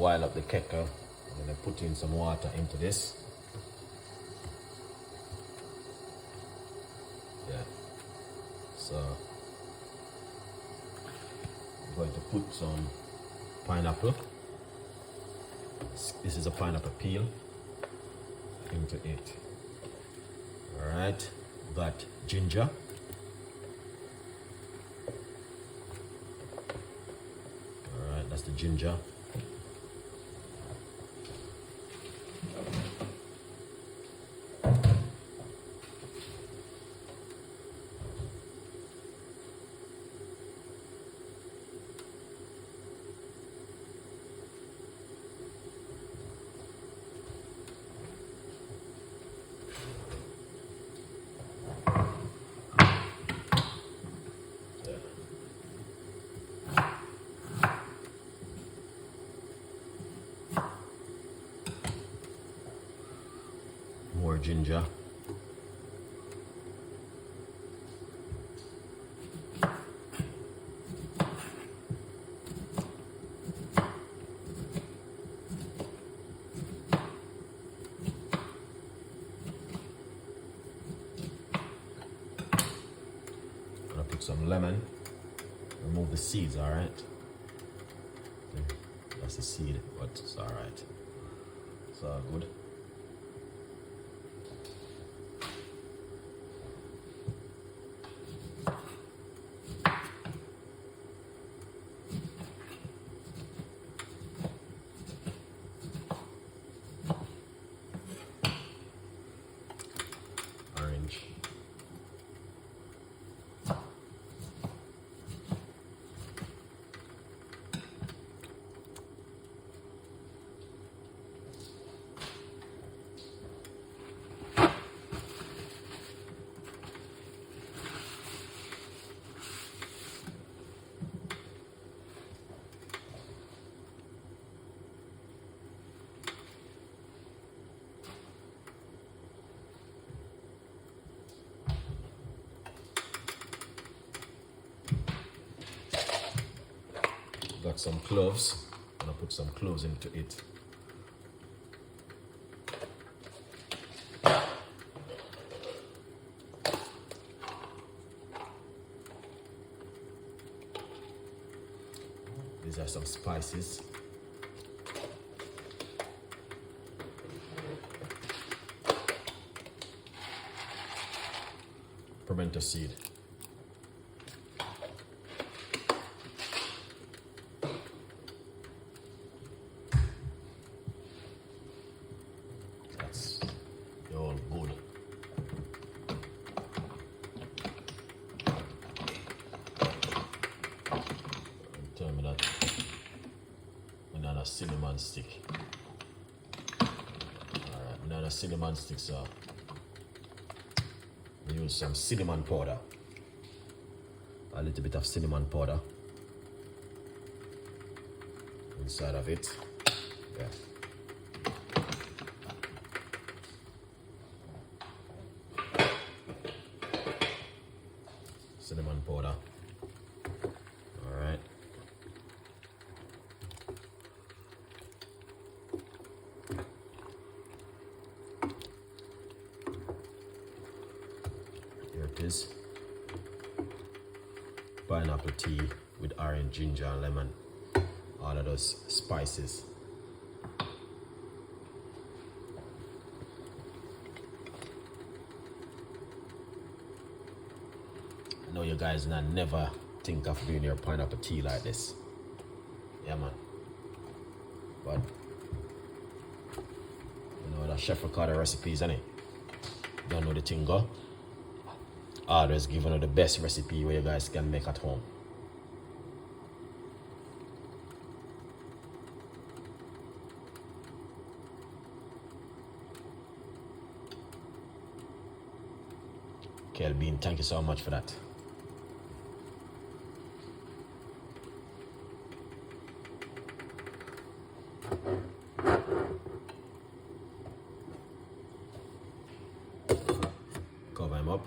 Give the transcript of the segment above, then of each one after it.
boil up the kettle. I'm gonna put in some water into this. Yeah. So I'm going to put some pineapple. This is a pineapple peel into it. All right. Got ginger. All right. That's the ginger. More ginger. Gonna put some lemon. Remove the seeds, all right? That's the seed, but it's all right. It's all good. Orange. Got some cloves. I'm gonna put some cloves into it. These are some spices. Pimento seed. That's all good. And tell me that banana cinnamon stick. Alright, banana cinnamon stick, so we use some cinnamon powder. A little bit of cinnamon powder inside of it. Yeah. Cinnamon powder. All right. Here it is. Pineapple tea with orange, ginger, and lemon. All of those spices. I know you guys never think of doing your pineapple tea like this. Yeah, man. But you know that Chef Ricardo recipes, innit? Don't know the thing, go. Always giving you the best recipe where you guys can make at home. Kelbean, thank you so much for that. Cover him up.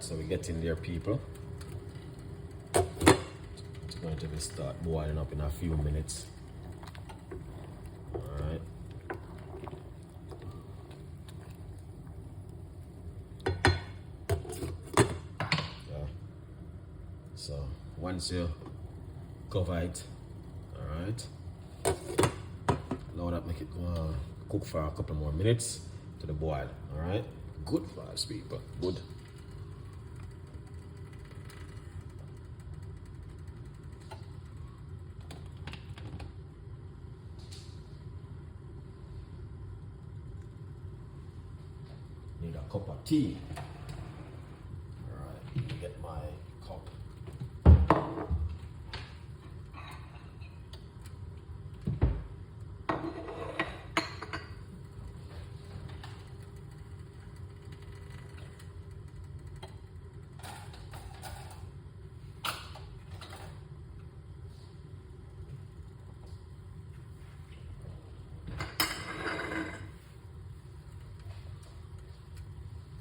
so we get in there, people. It's going to be start boiling up in a few minutes. All right. Yeah. So once you cover it, all right, now that make it cook for a couple more minutes to the boil. All right. Good vibes, people. Good. Need a cup of tea. All right, let me get my cup.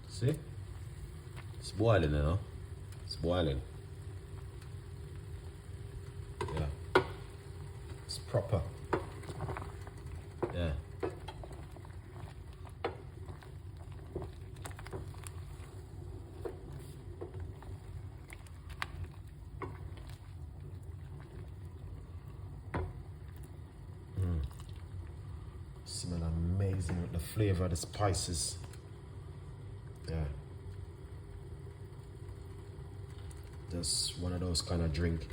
See? It's boiling, you know? It's boiling. Yeah. It's proper. Yeah. Smell amazing with the flavor of the spices. Yeah. Just one of those kind of drink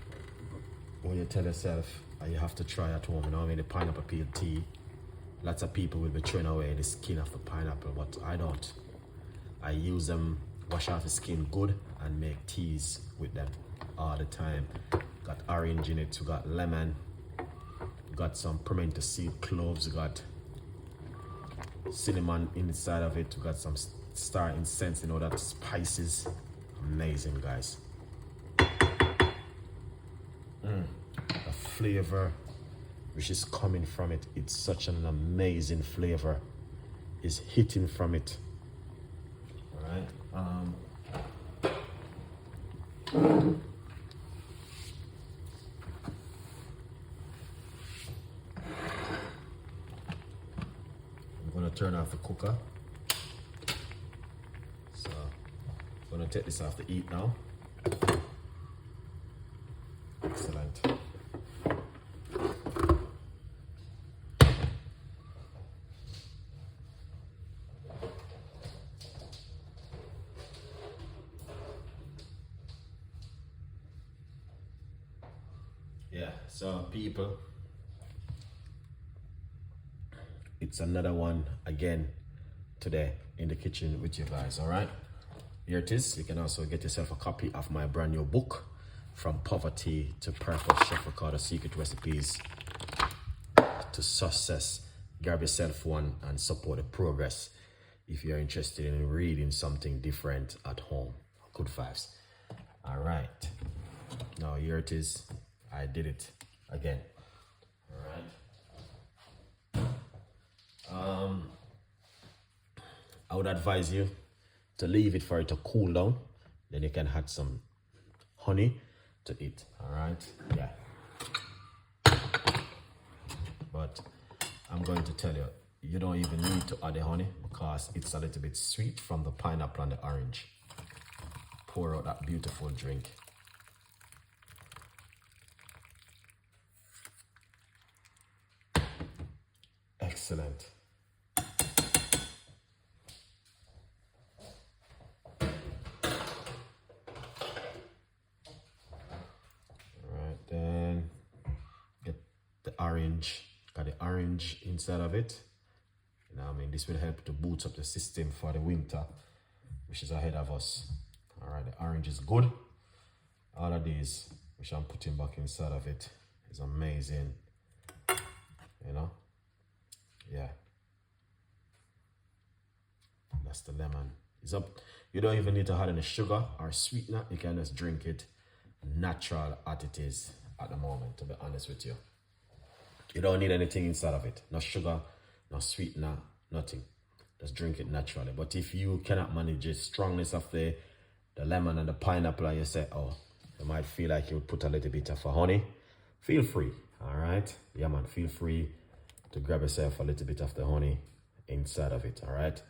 when you tell yourself you have to try at home. You know, I mean, the pineapple peel tea. Lots of people will be throwing away the skin of the pineapple, but I don't. I use them, wash off the skin good, and make teas with them all the time. Got orange in it, we got lemon, we got some pimento seed, cloves, we got cinnamon inside of it, we got some star incense, you know, that spices. Amazing, guys. The flavor which is coming from it, it's such an amazing flavor is hitting from it. All right. I'm gonna turn off the cooker. So I'm gonna take this off the heat now. Excellent. Yeah, so people, it's another one again today in the kitchen with you guys. All right, here it is. You can also get yourself a copy of my brand new book, From Poverty to Purpose, Chef Ricardo Secret Recipes to Success. Grab yourself one and support the progress if you're interested in reading something different at home. Good vibes. All right, now here it is. I did it again. All right. I would advise you to leave it for it to cool down. Then you can add some honey to it. All right. Yeah. But I'm going to tell you, you don't even need to add the honey because it's a little bit sweet from the pineapple and the orange. Pour out that beautiful drink. Excellent. Alright, then get the orange. Got the orange inside of it. You know what I mean? This will help to boost up the system for the winter, which is ahead of us. Alright, the orange is good. All of these, which I'm putting back inside of it, is amazing. You know? Yeah, that's the lemon. It's up. You don't even need to add any sugar or sweetener. You can just drink it natural as it is at the moment, to be honest with you. You don't need anything inside of it. No sugar, no sweetener, nothing. Just drink it naturally. But if you cannot manage the strongness of the the lemon and the pineapple, and you say, oh, you might feel like you would put a little bit of honey, feel free. All right, yeah man, feel free to grab yourself a little bit of the honey inside of it. All right,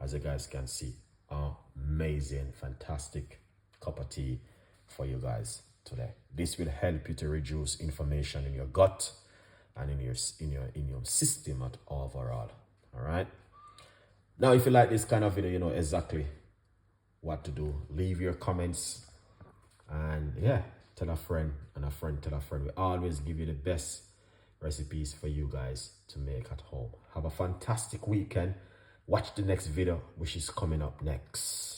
as you guys can see, amazing, fantastic cup of tea for you guys today. This will help you to reduce inflammation in your gut and in your system at overall. All right, now if you like this kind of video, you know exactly what to do. Leave your comments, and yeah, tell a friend, and a friend tell a friend. We always give you the best recipes for you guys to make at home. Have a fantastic weekend. Watch the next video, which is coming up next.